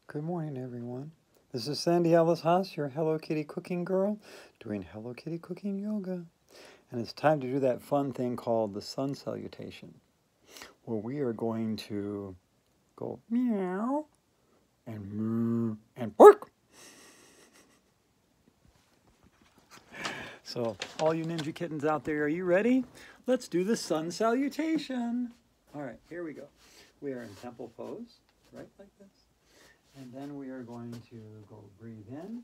Good morning, everyone. This is Sandy Alice Haas, your Hello Kitty cooking girl, doing Hello Kitty cooking yoga. And it's time to do that fun thing called the sun salutation, where we are going to go meow and moo and bark. So, all you ninja kittens out there, are you ready? Let's do the sun salutation. All right, here we go. We are in temple pose, right like this. And then we are going to go breathe in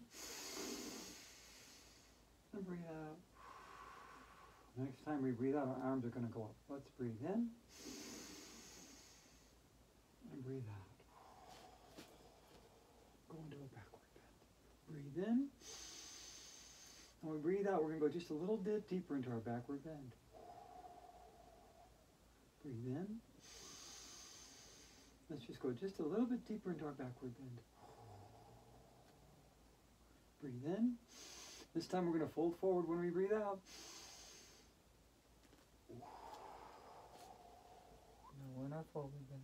and breathe out. Next time we breathe out, our arms are going to go up. Let's breathe in and breathe out. Go into a backward bend. Breathe in. And when we breathe out, we're going to go just a little bit deeper into our backward bend. Breathe in. Let's just go just a little bit deeper into our backward bend. Breathe in. This time we're going to fold forward when we breathe out. No, we're not folding then.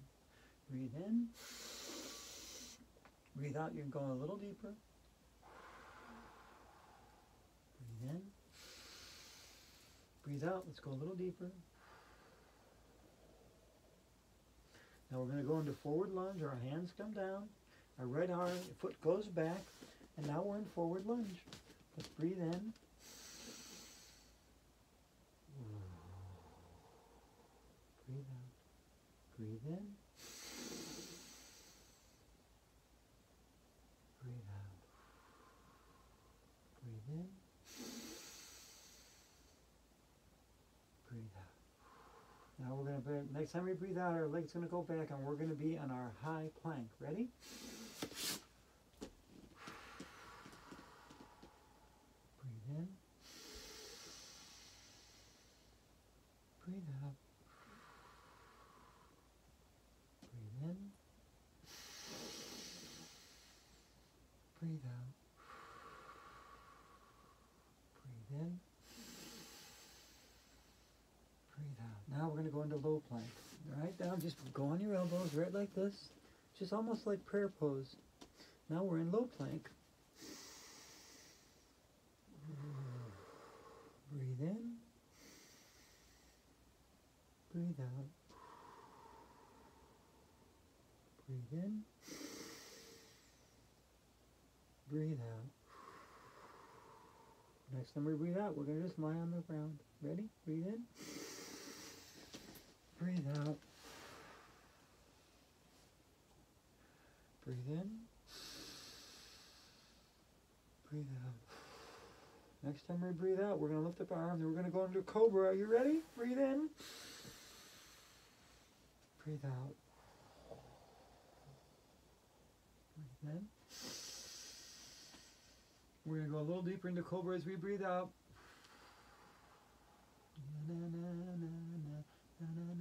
Breathe in. Breathe out. You're going a little deeper. Breathe in. Breathe out. Let's go a little deeper. Now we're going to go into forward lunge. Our hands come down. Our right arm, foot goes back. And now we're in forward lunge. Let's breathe in. Breathe out. Breathe in. Breathe out. Breathe in. Breathe out. Now we're going to, next time we breathe out, our leg's going to go back and we're going to be on our high plank. Ready? Breathe in. Breathe out. Breathe in. Breathe out. Breathe in. Breathe out. Now we're going to go into low plank. Right down, just go on your elbows, right like this. Just almost like prayer pose. Now we're in low plank. Breathe in. Breathe out. Breathe in. Breathe out. Next time we breathe out, we're going to just lie on the ground. Ready? Breathe in. Breathe out. Breathe in. Breathe out. Next time we breathe out, we're going to lift up our arms and we're going to go into cobra. Are you ready? Breathe in. Breathe out. Breathe in. We're going to go a little deeper into cobra as we breathe out. Na, na, na, na, na, na, na, na, na, na.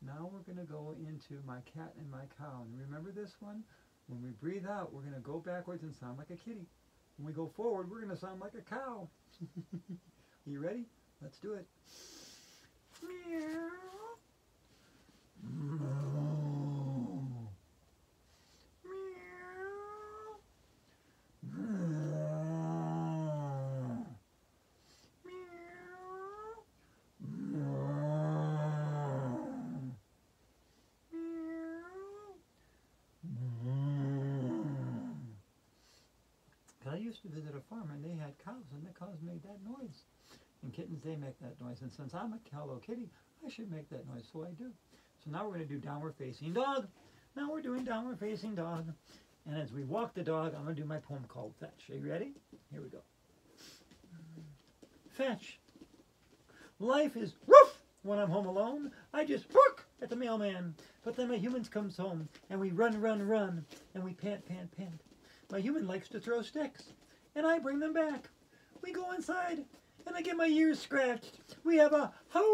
Now we're going to go into my cat and my cow. And remember this one? When we breathe out, we're going to go backwards and sound like a kitty. When we go forward, we're going to sound like a cow. Are you ready? Let's do it. Meow. I used to visit a farm and they had cows and the cows made that noise. And kittens, they make that noise. And since I'm a Hello Kitty, I should make that noise, so I do. So now we're going to do downward facing dog. Now we're doing downward facing dog. And as we walk the dog, I'm going to do my poem called Fetch. Are you ready? Here we go. Fetch. Life is woof when I'm home alone. I just bark at the mailman. But then my humans comes home and we run, run, run. And we pant, pant, pant. My human likes to throw sticks, and I bring them back. We go inside, and I get my ears scratched. We have a howling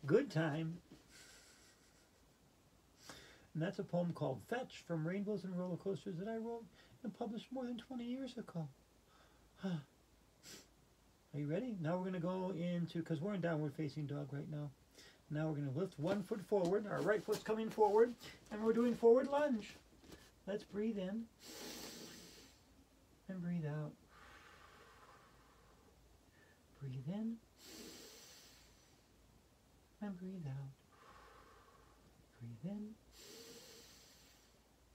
good time. And that's a poem called Fetch from Rainbows and Roller Coasters that I wrote and published more than 20 years ago. Are you ready? Now we're going to go into, because we're in downward facing dog right now. Now we're going to lift one foot forward. Our right foot's coming forward, and we're doing forward lunge. Let's breathe in and breathe out. Breathe in and breathe out. Breathe in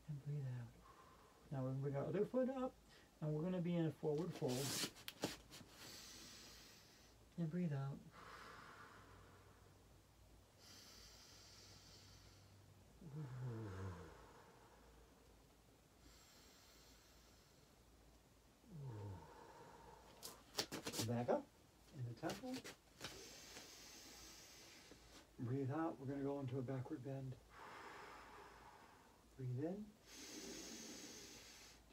and breathe out. Now we're going to bring our other foot up, and we're going to be in a forward fold. And breathe out. Back up in the temple. Breathe out. We're going to go into a backward bend. Breathe in.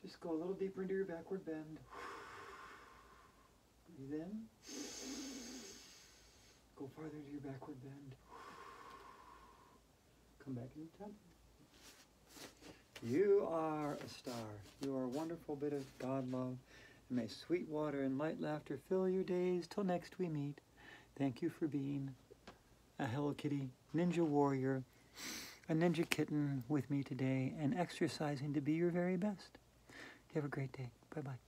Just go a little deeper into your backward bend. Breathe in. Go farther into your backward bend. Come back in the temple. You are a star. You are a wonderful bit of God love. And may sweet water and light laughter fill your days till next we meet. Thank you for being a Hello Kitty ninja warrior, a ninja kitten with me today, and exercising to be your very best. You have a great day. Bye-bye.